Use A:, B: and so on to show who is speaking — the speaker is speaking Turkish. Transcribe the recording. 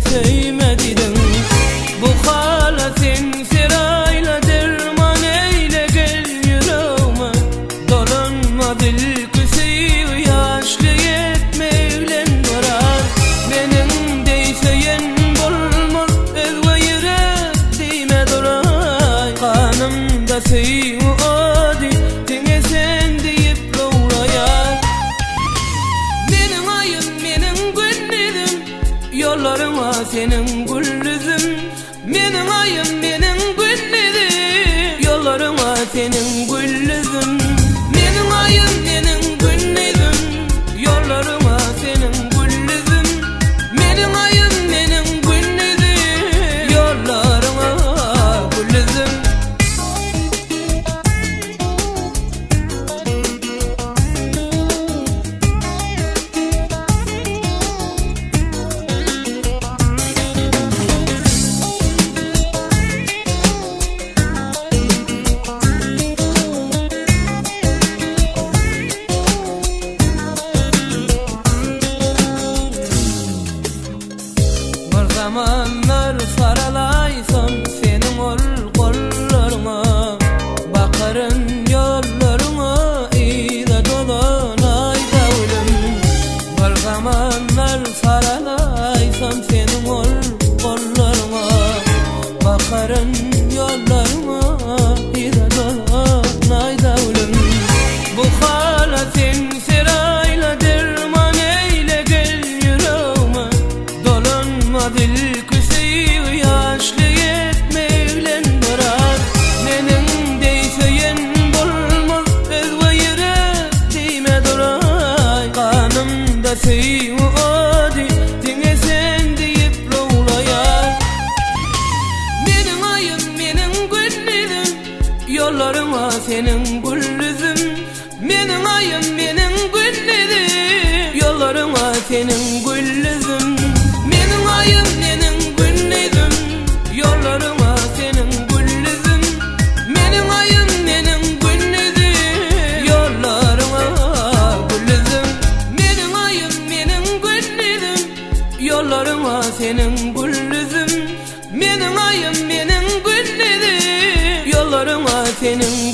A: söymedin. Bu hala sen serayla derman eyle gel yüreğime. Dolanma dil küsüyü yaşlı yetmevlen varar. Benim deyseyen bulmur özve yürek deyme duray. Kanımda süyü adi tine sen deyip roğlayar. Benim ayım benim günlerim, yollarıma senin güllüzüm. Benim ayım benim günlerim, yollarıma senin güllüzüm. Benim ayım benim günlerim, yollarıma senin güllüzüm. Benim ayım benim günlerim, yollarıma güllüzüm. Zamanlar saralaysam senin ol kollarına, bakarın yollarına iyide dolanay davulum. Bir zamanlar saralaysam senin ol kollarına, bakarın yollarına iyide dolanay davulum. Bu hala sen serayla derman eyle gel yüreğime. Dolanma dil küsüyü yaşlı yetmevlen varar. Benim deyseyen bulmur özve yürek deyme duray. Kanımda süyü adi tine sen deyip roğlayar. Benim ayım benim günlerim, yollarıma senin güllüzüm. Benim ayım benim günlerim, yollarıma senin güllüzüm. Benim ayım benim günlerim, yollarıma senin güllüzüm. Benim ayım benim günlerim, yollarıma güllüzüm. Benim ayım benim günlerim, yollarıma senin güllüzüm. Benim ayım benim günlerim, yollarıma senin